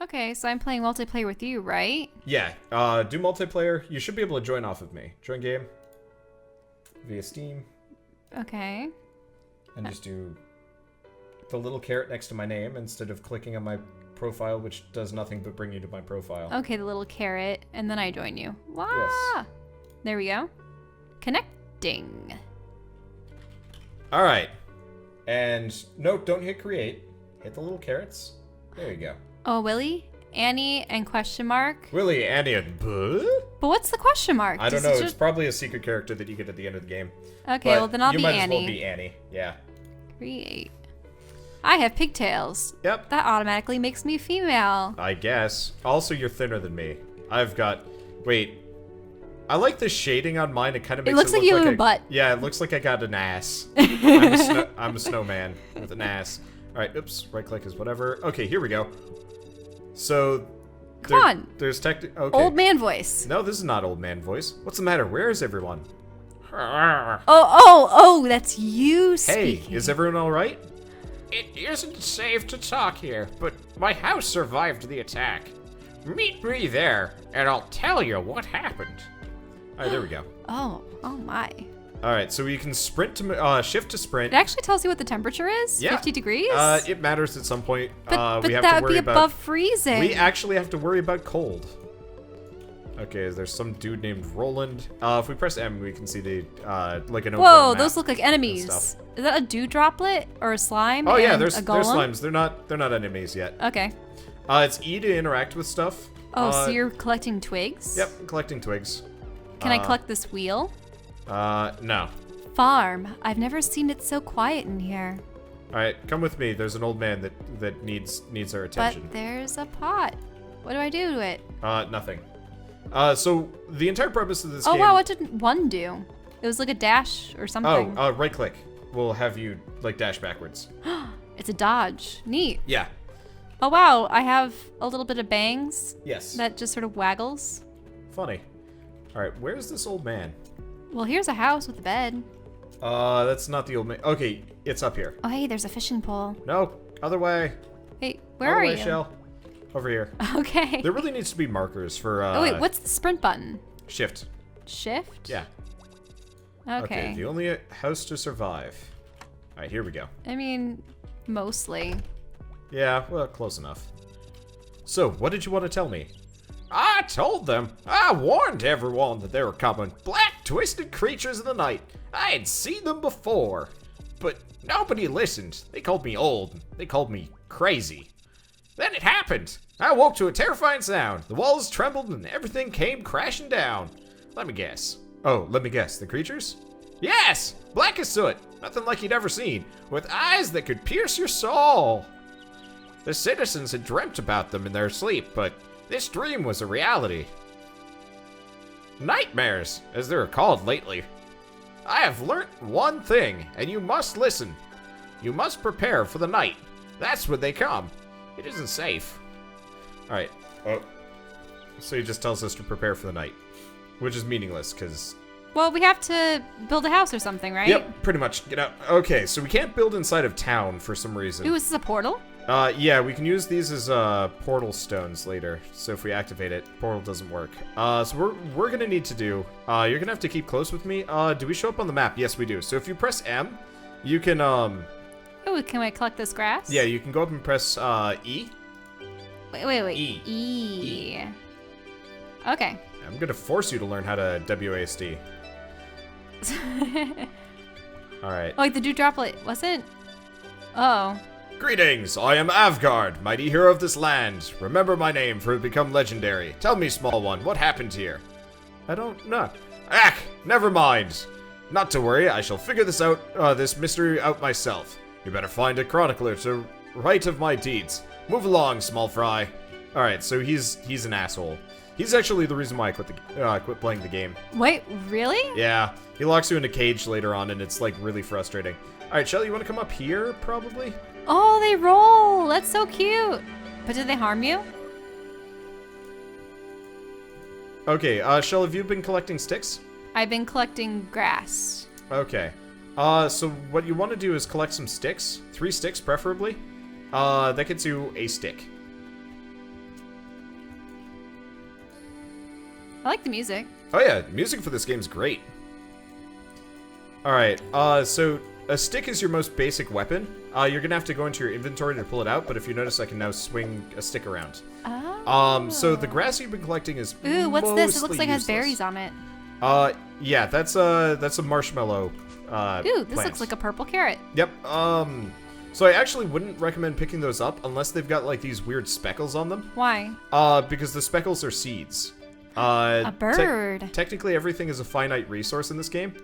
Okay, so I'm playing multiplayer with you, right? Yeah, do multiplayer. You should be able to join off of me. Join game. Via Steam. Okay. And just do the little carrot next to my name instead of clicking on my profile, which does nothing but bring you to my profile. Okay, the little carrot, and then I join you. Wow. Yes. There we go. Connecting. All right. And note, don't hit create. Hit the little carrots. There you go. Oh, Willie, Annie, and question mark. Willie, Annie, and Buh? But what's the question mark? I don't know. It's probably a secret character that you get at the end of the game. Okay, but well then I'll be Annie. You might as well be Annie. Yeah. Create. I have pigtails. Yep. That automatically makes me female. I guess. Also, you're thinner than me. I've got... Wait. I like the shading on mine. It kind of makes it looks like you have a butt. Yeah, it looks like I got an ass. I'm a snowman with an ass. All right, oops. Right click is whatever. Okay, here we go. So... Come on. There's okay. Old man voice. No, this is not old man voice. What's the matter? Where is everyone? Oh, that's you speaking. Hey, is everyone all right? It isn't safe to talk here, but my house survived the attack. Meet me there, and I'll tell you what happened. All right, there we go. Oh my. All right, so we can sprint to shift to sprint. It actually tells you what the temperature is? Yeah. 50 degrees? It matters at some point. But we have that to would worry be above freezing. We actually have to worry about cold. Okay, there's some dude named Roland. If we press M, we can see the like an. Whoa, those look like enemies. Is that a dew droplet or a slime? Oh yeah, and there's a golem? slimes. They're not enemies yet. Okay. It's E to interact with stuff. Oh, so you're collecting twigs? Yep, collecting twigs. Can I collect this wheel? No. Farm. I've never seen it so quiet in here. All right, come with me. There's an old man that needs our attention. But there's a pot. What do I do to it? Nothing. So the entire purpose of this game... Oh wow, what did one do? It was like a dash or something. Oh, right click. We'll have you like dash backwards. It's a dodge. Neat. Yeah. Oh wow, I have a little bit of bangs. Yes. That just sort of waggles. Funny. All right, where's this old man? Well, here's a house with a bed. That's not the old man. Okay, it's up here. Oh hey, there's a fishing pole. No, other way. Hey, where are you? Shell. Over here. Okay. There really needs to be markers for. Oh wait, what's the sprint button? Shift. Shift? Yeah. Okay. The only house to survive. All right, here we go. I mean, mostly. Yeah, well, close enough. So, what did you want to tell me? I told them. I warned everyone that they were coming. Black, twisted creatures in the night. I had seen them before. But nobody listened. They called me old. They called me crazy. Then it happened. I woke to a terrifying sound. The walls trembled and everything came crashing down. Let me guess. Oh, let me guess. The creatures? Yes! Black as soot. Nothing like you'd ever seen. With eyes that could pierce your soul. The citizens had dreamt about them in their sleep, but this dream was a reality. Nightmares, as they're called lately. I have learnt one thing, and you must listen. You must prepare for the night. That's when they come. It isn't safe. All right. Oh. So he just tells us to prepare for the night, which is meaningless because... Well, we have to build a house or something, right? Yep, pretty much. Get out. Okay, so we can't build inside of town for some reason. Ooh, is this a portal? Yeah, we can use these as portal stones later. So if we activate it, portal doesn't work. So we're gonna need to do. You're gonna have to keep close with me. Do we show up on the map? Yes, we do. So if you press M, you can Ooh, can I collect this grass? Yeah, you can go up and press E. Wait. E. E. Okay. I'm gonna force you to learn how to WASD. All right. Oh, like the dew droplet wasn't. Oh. Greetings, I am Avgard, mighty hero of this land. Remember my name, for it has become legendary. Tell me, small one, what happened here? I don't know. Ack, never mind. Not to worry, I shall figure this mystery out myself. You better find a chronicler to write of my deeds. Move along, small fry. All right, so he's an asshole. He's actually the reason why I quit playing the game. Wait, really? Yeah, he locks you in a cage later on, and it's like really frustrating. All right, Shelly, you want to come up here, probably? Oh, they roll. That's so cute. But did they harm you? Okay, Shell, have you been collecting sticks? I've been collecting grass. Okay. So what you want to do is collect some sticks. 3 sticks, preferably. That gets you a stick. I like the music. Oh yeah, music for this game is great. Alright, so a stick is your most basic weapon. You're gonna have to go into your inventory to pull it out, but if you notice, I can now swing a stick around. Oh. So the grass you've been collecting is Ooh, what's this? It looks like it has useless. berries on it. Yeah, that's a marshmallow, Ooh, this plant. looks like a purple carrot. Yep, so I actually wouldn't recommend picking those up unless they've got, like, these weird speckles on them. Why? Because the speckles are seeds. A bird. Technically, everything is a finite resource in this game,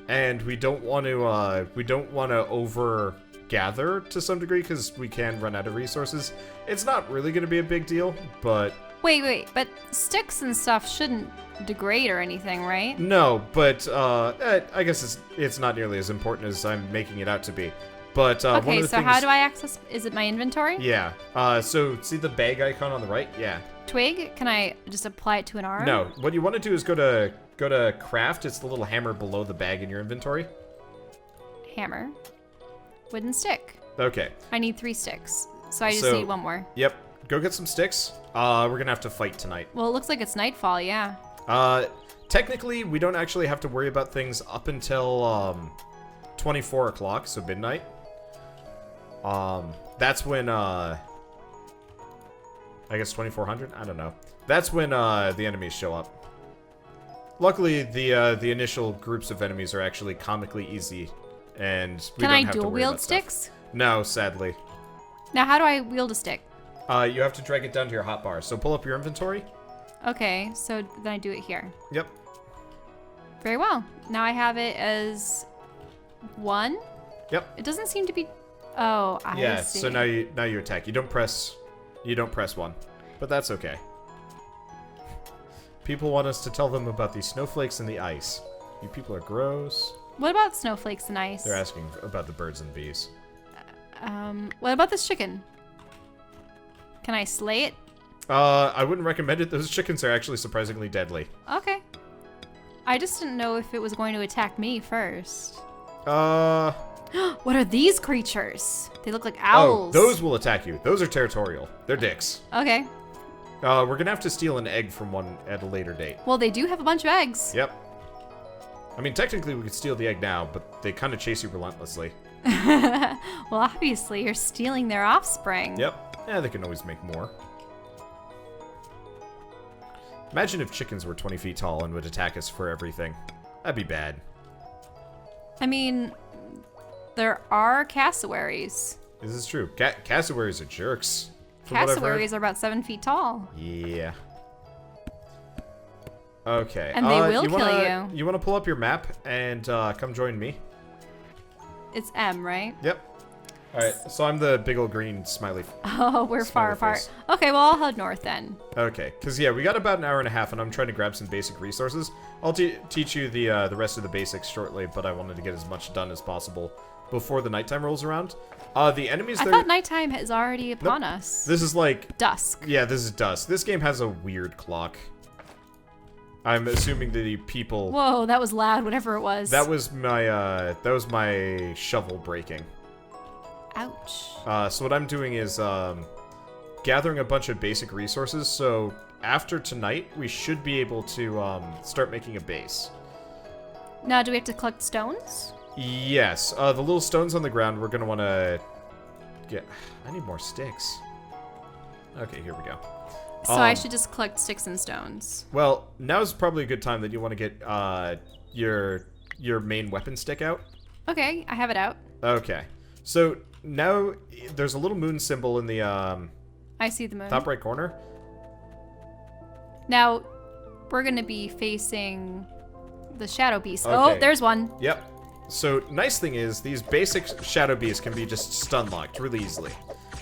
and we don't want to over gather to some degree because we can run out of resources. It's not really going to be a big deal, but Wait, but sticks and stuff shouldn't degrade or anything, right? no. But I guess it's not nearly as important as I'm making it out to be. But one Okay, of the so things, how do I access? Is it my inventory? Yeah. So see the bag icon on the right? Yeah. Twig? Can I just apply it to an arm? No. What you want to do is go to craft. It's the little hammer below the bag in your inventory. Hammer. Wooden stick. Okay. I need 3 sticks, so I just So- need 1 more. Yep. Go get some sticks. We're gonna have to fight tonight. Well, it looks like it's nightfall, yeah. Technically, we don't actually have to worry about things up until 24 o'clock, so midnight. That's when I guess 2400. I don't know. That's when the enemies show up. Luckily, the initial groups of enemies are actually comically easy, and we Can don't I have to dual worry wield about stuff. sticks? No, sadly. Now, how do I wield a stick? You have to drag it down to your hotbar. So pull up your inventory. Okay, so then I do it here. Yep. Very well. Now I have it as 1. Yep. It doesn't seem to be. Oh, I Yeah. see. So now you attack. You don't press 1, but that's okay. People want us to tell them about the snowflakes and the ice. You people are gross. What about snowflakes and ice? They're asking about the birds and bees. What about this chicken? Can I slay it? I wouldn't recommend it. Those chickens are actually surprisingly deadly. Okay. I just didn't know if it was going to attack me first. Oh, What are these creatures? They look like owls. those will attack you. Those are territorial. They're dicks. Okay. We're gonna have to steal an egg from one at a later date. Well, they do have a bunch of eggs. Yep. I mean, technically we could steal the egg now, but they kind of chase you relentlessly. Well, obviously, you're stealing their offspring. Yep. Yeah, they can always make more. Imagine if chickens were 20 feet tall and would attack us for everything. That'd be bad. I mean, there are cassowaries. This is true. Cassowaries are jerks. from what I've heard. Cassowaries are about 7 feet tall. Yeah. Okay. And they will wanna, kill you. You want to pull up your map and come join me? It's M, right? Yep. All right. So I'm the big old green smiley. Oh, we're far Smiley apart. face. Okay, well, I'll head north then. Okay. Because yeah, we got about an hour and a half, and I'm trying to grab some basic resources. I'll teach you the rest of the basics shortly, but I wanted to get as much done as possible before the nighttime rolls around. The enemies I there. thought nighttime is already upon us. This is like Dusk. Yeah, this is dusk. This game has a weird clock. I'm assuming the people. Whoa, that was loud, whatever it was. That was my shovel breaking. Ouch. So what I'm doing is gathering a bunch of basic resources. So after tonight, we should be able to start making a base. Now, do we have to collect stones? Yes. The little stones on the ground, we're gonna want to get. I need more sticks. Okay, here we go. So I should just collect sticks and stones. Well, now's probably a good time that you want to get your main weapon stick out. Okay, I have it out. Okay. So now there's a little moon symbol in the I see the moon. top right corner. Now, we're going to be facing the shadow beast. Okay. Oh, there's one. Yep. So nice thing is these basic shadow beasts can be just stun locked really easily.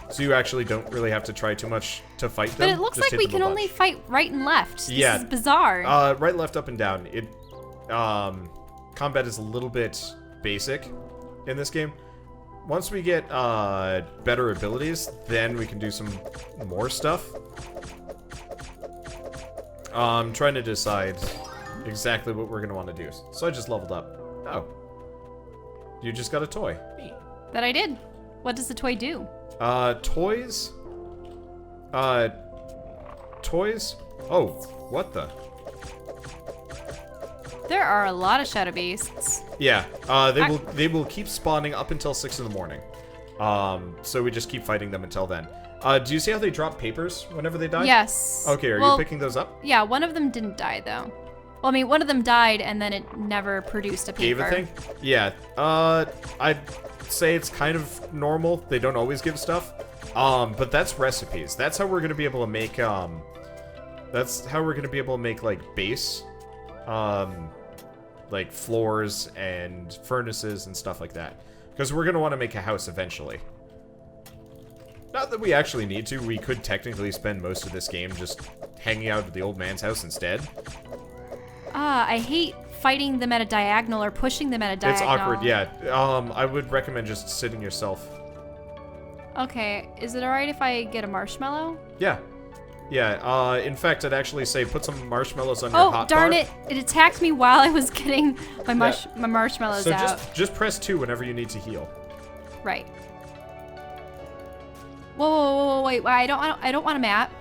So you actually don't really have to try too much to fight them. But it looks Just like hit we them a can only bunch. fight right and left. Yeah. This is bizarre. Right, left, up, and down. It combat is a little bit basic in this game. Once we get better abilities, then we can do some more stuff. I'm trying to decide exactly what we're gonna want to do. So I just leveled up. Oh, you just got a toy. Neat. That I did. What does the toy do? Toys. Toys. Oh, what the? There are a lot of shadow beasts. Yeah, they will keep spawning up until 6 in the morning. So we just keep fighting them until then. Do you see how they drop papers whenever they die? Yes. Okay, are you picking those up? Yeah, one of them didn't die, though. Well, I mean, one of them died, and then it never produced a paper. Gave a thing? Yeah. I'd say it's kind of normal. They don't always give stuff. But that's recipes. That's how we're gonna be able to make, like, base. Like, floors and furnaces and stuff like that. Because we're gonna want to make a house eventually. Not that we actually need to. We could technically spend most of this game just hanging out at the old man's house instead. I hate fighting them at a diagonal or pushing them at a diagonal. It's awkward, yeah. I would recommend just sitting yourself. Okay, is it alright if I get a marshmallow? Yeah. Yeah, in fact, I'd actually say put some marshmallows on your hot bar. Oh, darn it. It attacked me while I was getting my marshmallows out. So just press 2 whenever you need to heal. Right. Whoa, wait. I don't want a map.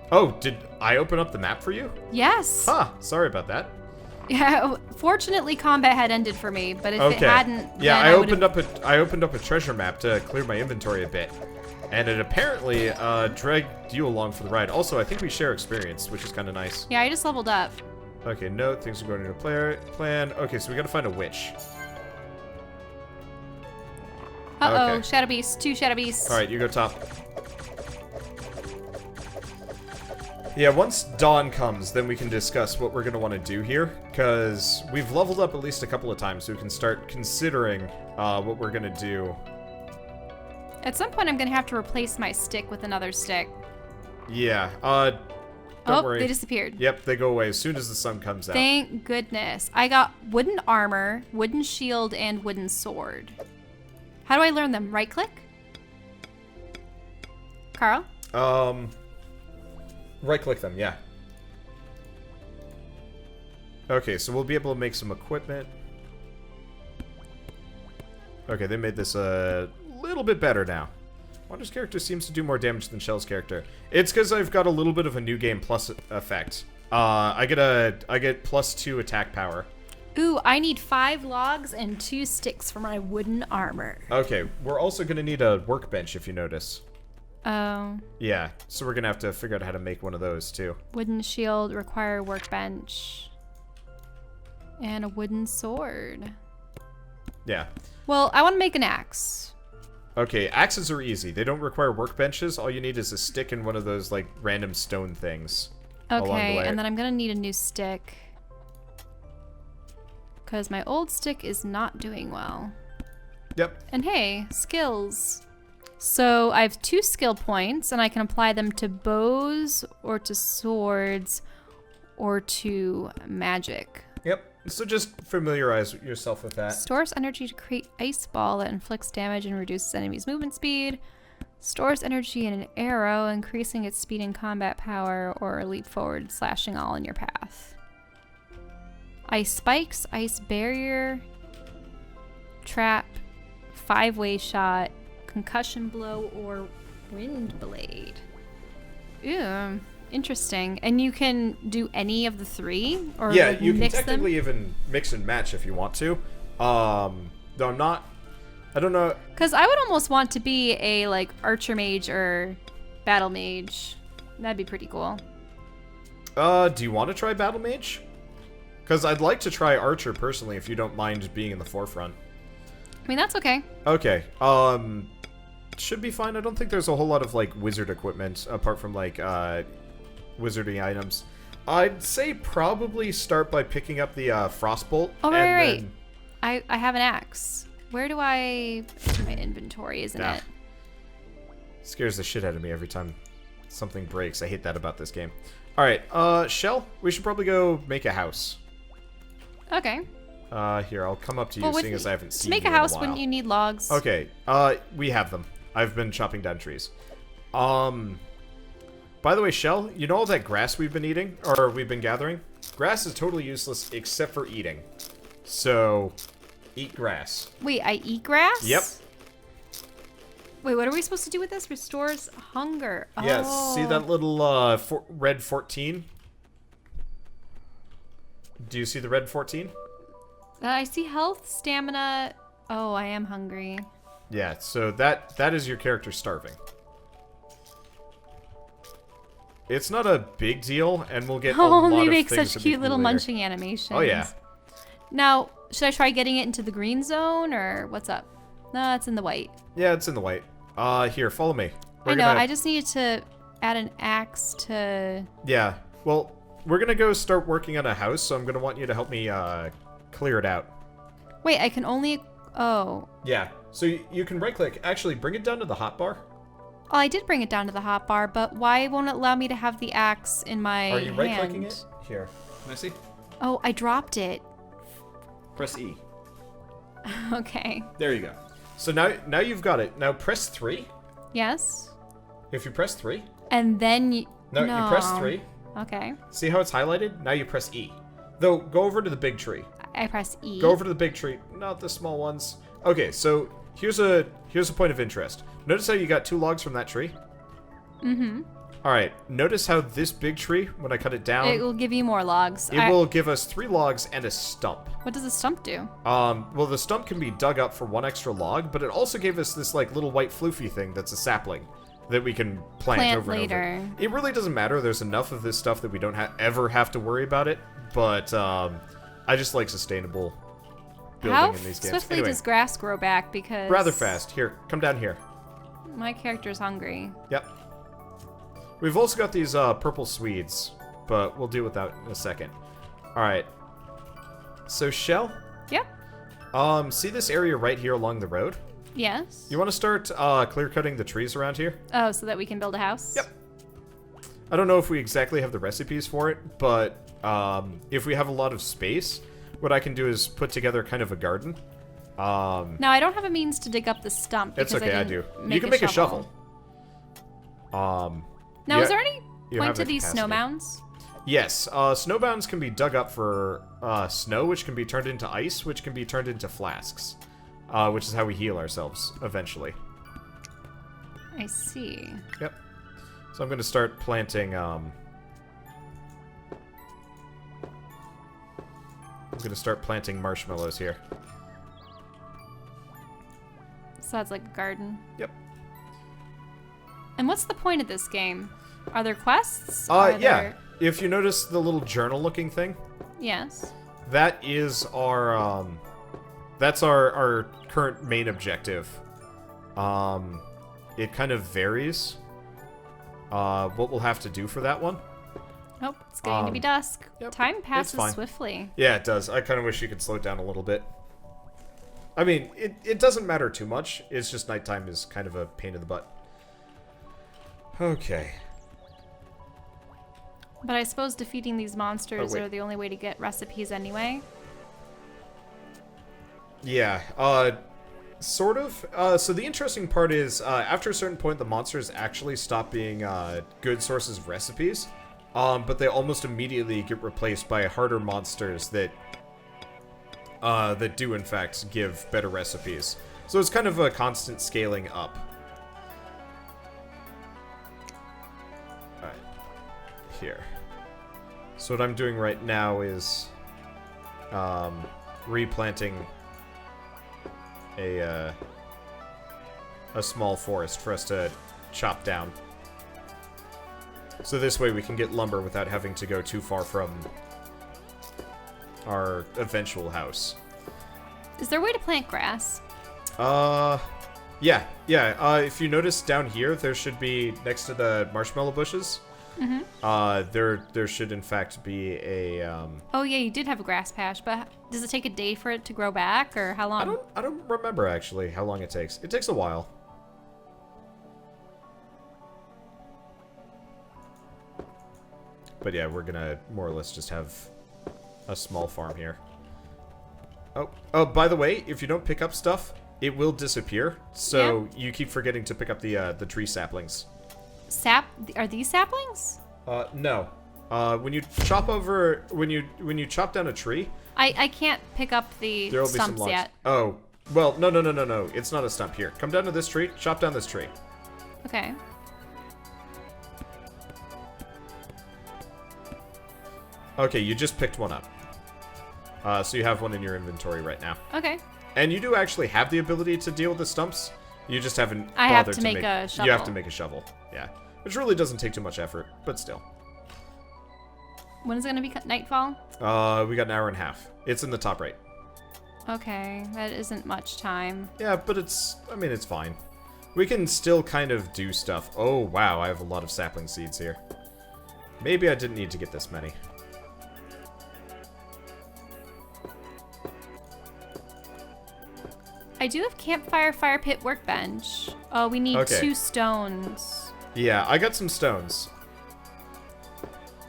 Oh, did I open up the map for you? Yes. Huh, sorry about that. Yeah, fortunately combat had ended for me, but if it hadn't, yeah, then I opened up a treasure map to clear my inventory a bit. And it apparently dragged you along for the ride. Also, I think we share experience, which is kind of nice. Yeah, I just leveled up. Okay, note, things are going to plan. Okay, so we gotta find a witch. Uh-oh, Okay. Shadow Beasts, 2 Shadow Beasts. Alright, you go top. Yeah, once dawn comes, then we can discuss what we're going to want to do here, because we've leveled up at least a couple of times, so we can start considering what we're going to do. At some point, I'm going to have to replace my stick with another stick. Yeah, don't worry. They disappeared. Yep, they go away as soon as the sun comes out. Thank goodness. I got wooden armor, wooden shield, and wooden sword. How do I learn them? Right click? Carl? Right click them, yeah. Okay, so we'll be able to make some equipment. Okay, they made this a little bit better now. Wander's character seems to do more damage than Shell's character. It's because I've got a little bit of a new game plus effect. I get +2 attack power. Ooh, I need 5 logs and 2 sticks for my wooden armor. Okay, we're also gonna need a workbench if you notice. Oh. Yeah, so we're gonna have to figure out how to make one of those too. Wooden shield, require workbench. And a wooden sword. Yeah. Well, I want to make an axe. Okay, axes are easy. They don't require workbenches. All you need is a stick and one of those, like, random stone things. Okay, and then I'm gonna need a new stick. Because my old stick is not doing well. Yep. And hey, skills. So I have 2 skill points, and I can apply them to bows, or to swords, or to magic. Yep. So just familiarize yourself with that. Stores energy to create ice ball that inflicts damage and reduces enemies' movement speed. Stores energy in an arrow, increasing its speed and combat power, or leap forward, slashing all in your path. Ice spikes, ice barrier, trap, 5-way shot, concussion blow, or wind blade. Ew, interesting. And you can do any of the 3, or yeah, like you can mix technically them? even mix and match if you want to. Though I don't know. Because I would almost want to be a like archer mage or battle mage. That'd be pretty cool. Do you want to try battle mage? Because I'd like to try archer personally, if you don't mind being in the forefront. I mean, that's okay. Okay. Should be fine. I don't think there's a whole lot of like wizard equipment apart from like wizarding items. I'd say probably start by picking up the frostbolt. Oh, right. I have an axe. Where do I... My inventory, isn't it? Scares the shit out of me every time something breaks. I hate that about this game. Alright, Shell, we should probably go make a house. Okay. Here, I'll come up to you, seeing as I haven't seen you in a while. To make a house, wouldn't you need logs? Okay, we have them. I've been chopping down trees. By the way, Shell, you know all that grass we've been eating? Or we've been gathering? Grass is totally useless except for eating. So... eat grass. Wait, I eat grass? Yep. Wait, what are we supposed to do with this? Restores hunger. Yes, see that little red 14? Do you see the red 14? I see health, stamina. Oh, I am hungry. Yeah, so that is your character starving. It's not a big deal, and we'll get a lot they of make things such that we cute can do little later. munching animations. Oh, yeah. Now, should I try getting it into the green zone, or what's up? No, it's in the white. Yeah, it's in the white. Here, follow me. I know, I just needed to add an axe to... Yeah, well, we're gonna go start working on a house, so I'm gonna want you to help me, clear it out. Wait, I can only... Oh. Yeah, so you can right-click. Actually, bring it down to the hotbar. Oh, I did bring it down to the hotbar, but why won't it allow me to have the axe in my Are you hand? right-clicking it? Here. Can I see? Oh, I dropped it. Press E. Okay. There you go. So now you've got it. Now press 3. Yes. If you press 3. And then you... No, you press 3. Okay. See how it's highlighted? Now you press E. Though, go over to the big tree. I press E. Go over to the big tree, not the small ones. Okay, so here's a point of interest. Notice how you got 2 logs from that tree? Mm-hmm. Alright, notice how this big tree, when I cut it down... It will give you more logs. It will give us 3 logs and a stump. What does a stump do? Well, the stump can be dug up for 1 extra log, but it also gave us this, like, little white floofy thing that's a sapling that we can plant over later. and over. It really doesn't matter. There's enough of this stuff that we don't ever have to worry about it, but, I just like sustainable building How in these games. swiftly Anyway, does grass grow back? Because... rather fast. Here, come down here. My character's hungry. Yep. We've also got these, purple Swedes, but we'll deal with that in a second. Alright. So, Shell? Yep. See this area right here along the road? Yes. You want to start clear-cutting the trees around here? Oh, so that we can build a house? Yep. I don't know if we exactly have the recipes for it, but if we have a lot of space, what I can do is put together kind of a garden. Now, I don't have a means to dig up the stump. It's because okay, I didn't do. You can make a shovel. Now, yeah, is there any you point have to the these capacity. snow mounds? Yes, snowbounds can be dug up for snow, which can be turned into ice, which can be turned into flasks, which is how we heal ourselves eventually. I see. Yep. So I'm going to start planting, I'm going to start planting marshmallows here. So that's like a garden. Yep. And what's the point of this game? Are there quests? Are Yeah. there- If you notice the little journal-looking thing, Yes. that is our, that's our current main objective. It kind of varies, what we'll have to do for that one. Nope, it's getting to be dusk. Yep, Time passes fine. swiftly. Yeah, it does. I kind of wish you could slow it down a little bit. I mean, it doesn't matter too much. It's just nighttime is kind of a pain in the butt. Okay. But I suppose defeating these monsters wait. are the only way to get recipes anyway. Yeah, sort of. So the interesting part is, after a certain point, the monsters actually stop being good sources of recipes, but they almost immediately get replaced by harder monsters that do, in fact, give better recipes. So it's kind of a constant scaling up. Alright. Here. So what I'm doing right now is replanting a small forest for us to chop down. So this way we can get lumber without having to go too far from our eventual house. Is there a way to plant grass? Yeah. If you notice down here, there should be, next to the marshmallow bushes, there should in fact be a, Oh yeah, you did have a grass patch, but does it take a day for it to grow back, or how long? I don't remember actually how long it takes. It takes a while. But yeah, we're gonna more or less just have a small farm here. Oh, by the way, if you don't pick up stuff, it will disappear. So you keep forgetting to pick up the tree saplings. Are these saplings? No. When you chop chop down a tree, I can't pick up the there will be some stumps logs. yet. Oh, well, no. It's not a stump here. Come down to this tree, chop down this tree. Okay. Okay, you just picked one up. So you have one in your inventory right now. Okay. And you do actually have the ability to deal with the stumps. You just haven't bothered I have to make a shovel. You have to make a shovel, yeah. Which really doesn't take too much effort, but still. When is it going to be nightfall? We got an hour and a half. It's in the top right. Okay, that isn't much time. Yeah, but it's fine. We can still kind of do stuff. Oh, wow, I have a lot of sapling seeds here. Maybe I didn't need to get this many. I do have campfire, fire pit, workbench. Oh, we need 2 stones. Yeah, I got some stones.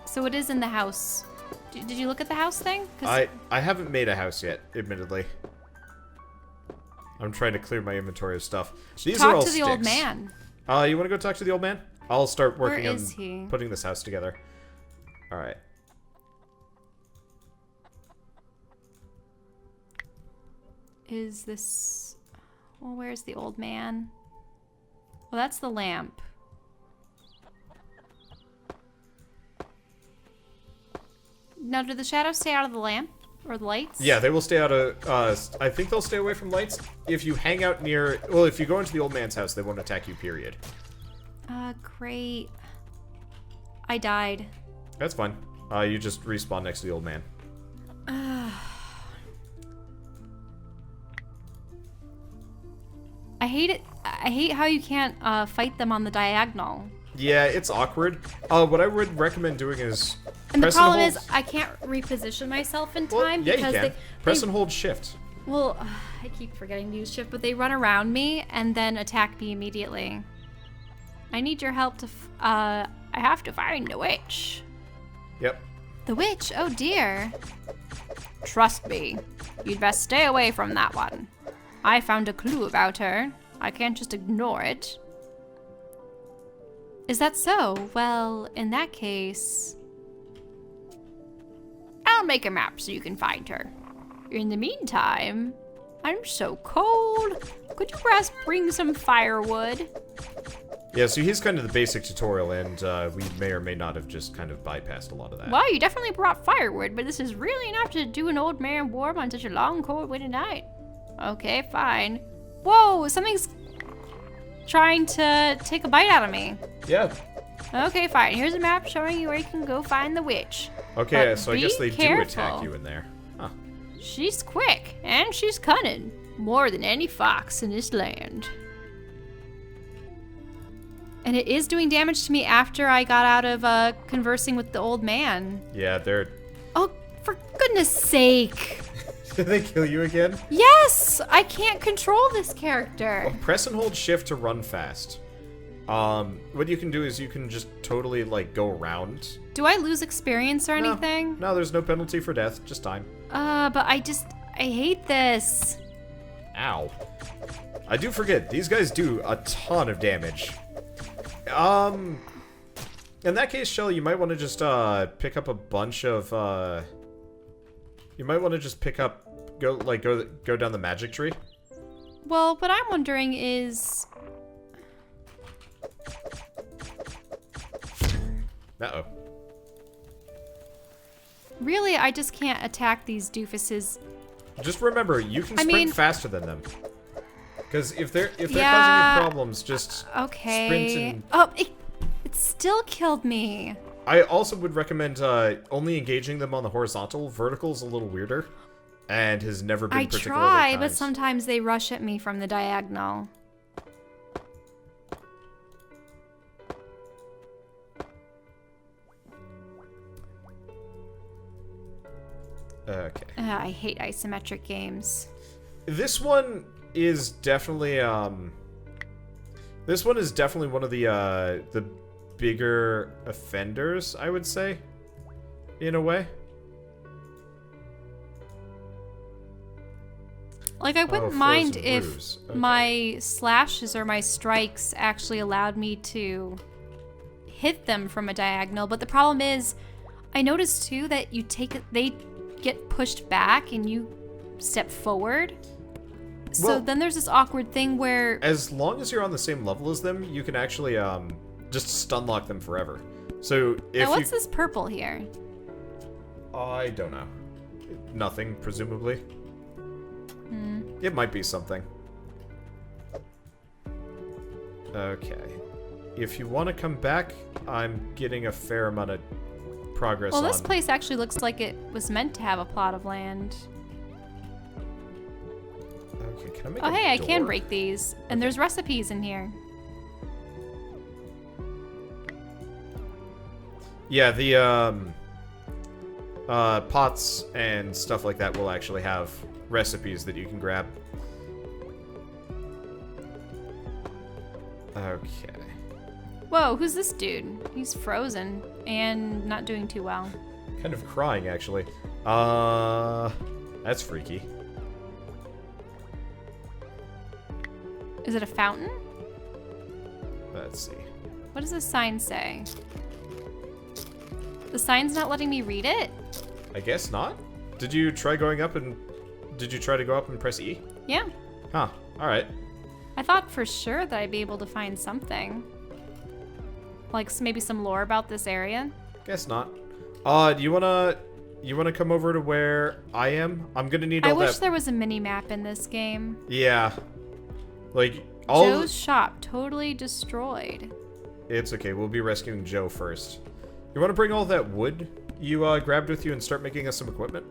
So it is in the house. Did you look at the house thing? I haven't made a house yet, admittedly. I'm trying to clear my inventory of stuff. These are all Talk to the old man. You want to go talk to the old man? I'll start working Where on is he? putting this house together. All right. Is this... Well, where's the old man? Well, that's the lamp. Now, do the shadows stay out of the lamp? Or the lights? Yeah, they will stay out of... I think they'll stay away from lights. If you hang out near... Well, if you go into the old man's house, they won't attack you, period. Great. I died. That's fine. You just respawn next to the old man. I hate it. I hate how you can't fight them on the diagonal. Yeah, it's awkward. What I would recommend doing is And the press problem and is hold... I can't reposition myself in Well, time yeah, because you can. Press they and hold shift. well, I keep forgetting to use shift, but they run around me and then attack me immediately. I need your help to I have to find the witch. Yep. The witch? Oh dear. Trust me. You'd best stay away from that one. I found a clue about her. I can't just ignore it. Is that so? Well, in that case... I'll make a map so you can find her. In the meantime, I'm so cold. Could you perhaps bring some firewood? Yeah, so he's kind of the basic tutorial, and we may or may not have just kind of bypassed a lot of that. Well, you definitely brought firewood, but this is really enough to do an old man warm on such a long, cold winter night. Okay, fine. Whoa, something's trying to take a bite out of me. Yeah. Okay, fine. Here's a map showing you where you can go find the witch. Okay, But so I guess they do attack you in there. Huh. She's quick, and she's cunning. More than any fox in this land. And it is doing damage to me after I got out of conversing with the old man. Yeah, they're... Oh, for goodness sake. Did they kill you again? Yes! I can't control this character. Well, press and hold shift to run fast. What you can do is you can just totally, like, go around. Do I lose experience or anything? No, there's no penalty for death, just time. But I hate this. Ow. I do forget, these guys do a ton of damage. In that case, Shelly, you might want to just, pick up a bunch of, you might want to just pick up, go down the magic tree. Well, what I'm wondering is... Uh-oh. Really, I just can't attack these doofuses. Just remember, you can sprint faster than them. Because if they're causing you problems, just okay. sprint and... Oh, it still killed me. I also would recommend only engaging them on the horizontal. Vertical is a little weirder, and has never been particularly I try, kind. but sometimes they rush at me from the diagonal. Okay. I hate isometric games. This one is definitely this one is definitely one of the bigger offenders, I would say, in a way. Like, I wouldn't mind if my slashes or my strikes actually allowed me to hit them from a diagonal, but the problem is, I noticed too that they get pushed back and you step forward. So then there's this awkward thing where... As long as you're on the same level as them, you can actually just stun lock them forever. So if now, what's this purple here? I don't know. Nothing, presumably. It might be something. Okay. If you want to come back, I'm getting a fair amount of progress on... Well, this place actually looks like it was meant to have a plot of land. Okay, can I make Oh, a hey, I door? can break these. And there's recipes in here. Yeah, the, pots and stuff like that will actually have recipes that you can grab. Okay. Whoa, who's this dude? He's frozen and not doing too well. Kind of crying, actually. That's freaky. Is it a fountain? Let's see. What does this sign say? The sign's not letting me read it? I guess not. Did you try going up and... Did you try to go up and press E? Yeah. Huh. Alright. I thought for sure that I'd be able to find something. Like maybe some lore about this area? Guess not. Do you wanna come over to where I am? I'm gonna need all I wish that... there was a mini-map in this game. Yeah. Like, all... Joe's shop totally destroyed. It's okay, we'll be rescuing Joe first. You wanna bring all that wood you, grabbed with you and start making us some equipment?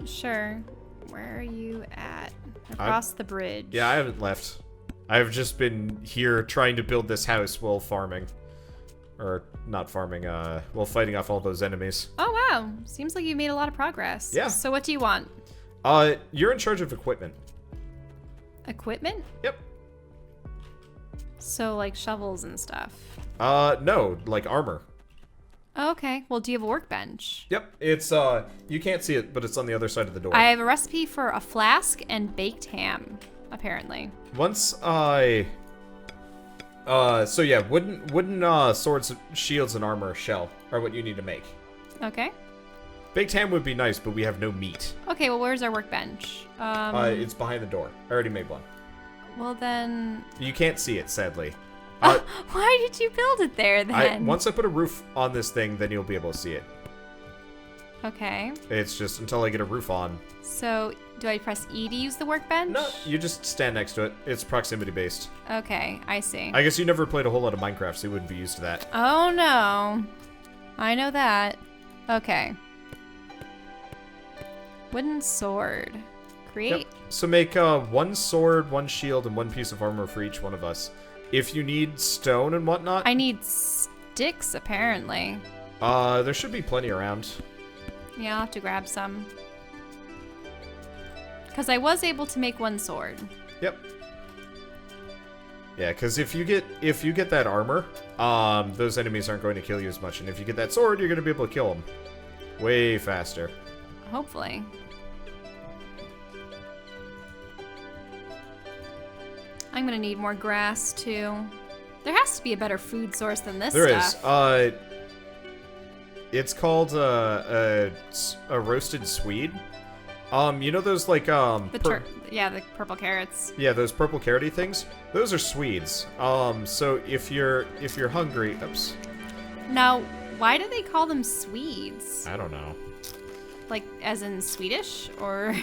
Sure. Where are you at? Across the bridge. Yeah, I haven't left. I've just been here trying to build this house while farming. Or, not farming, while fighting off all those enemies. Oh, wow. Seems like you've made a lot of progress. Yeah. So what do you want? You're in charge of equipment. Equipment? Yep. So, like shovels and stuff. No, like armor. Oh, okay. Well, do you have a workbench? Yep, it's, you can't see it, but it's on the other side of the door. I have a recipe for a flask and baked ham, apparently. Once I... so yeah, wooden swords, shields, and armor shell are what you need to make. Okay. Baked ham would be nice, but we have no meat. Okay, well, where's our workbench? It's behind the door. I already made one. Well, then... You can't see it, sadly. Why did you build it there, then? Once I put a roof on this thing, then you'll be able to see it. Okay. It's just until I get a roof on. So, do I press E to use the workbench? No, you just stand next to it. It's proximity based. Okay, I see. I guess you never played a whole lot of Minecraft, so you wouldn't be used to that. Oh, no. I know that. Okay. Wooden sword. Create. Yep. So make one sword, one shield, and one piece of armor for each one of us. If you need stone and whatnot... I need sticks, apparently. There should be plenty around. Yeah, I'll have to grab some. Because I was able to make one sword. Yep. Yeah, because if you get that armor, those enemies aren't going to kill you as much. And if you get that sword, you're going to be able to kill them way faster. Hopefully. I'm gonna need more grass too. There has to be a better food source than this stuff. There is. It's called a roasted Swede. You know those like the purple carrots. Yeah, those purple carroty things. Those are Swedes. So if you're hungry, oops. Now, why do they call them Swedes? I don't know. Like as in Swedish or?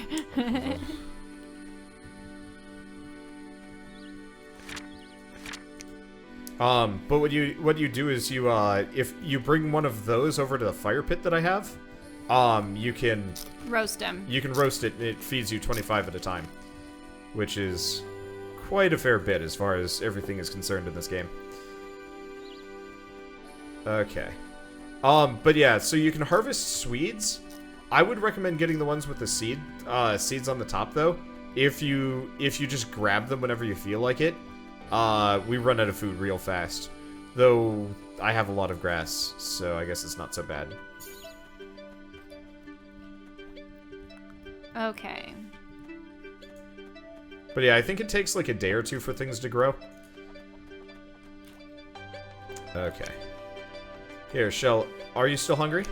But what you do is you if you bring one of those over to the fire pit that I have, you can roast them. You can roast it, and it feeds you 25 at a time, which is quite a fair bit as far as everything is concerned in this game. Okay. But yeah, so you can harvest Swedes. I would recommend getting the ones with the seeds on the top though. If you just grab them whenever you feel like it. We run out of food real fast. Though, I have a lot of grass, so I guess it's not so bad. Okay. But yeah, I think it takes like a day or two for things to grow. Okay. Here, Shell, are you still hungry?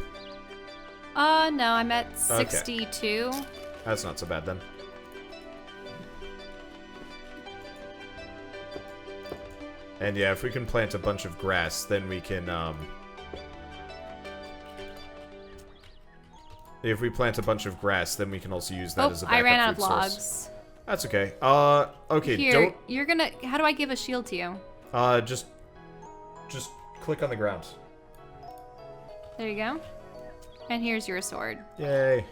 No, I'm at 62. Okay. That's not so bad then. And yeah, if we can plant a bunch of grass, then we can, If we plant a bunch of grass, then we can also use that as a backup I ran out of food source. logs. That's okay. Okay, Here, don't... you're gonna... How do I give a shield to you? Just click on the ground. There you go. And here's your sword. Yay.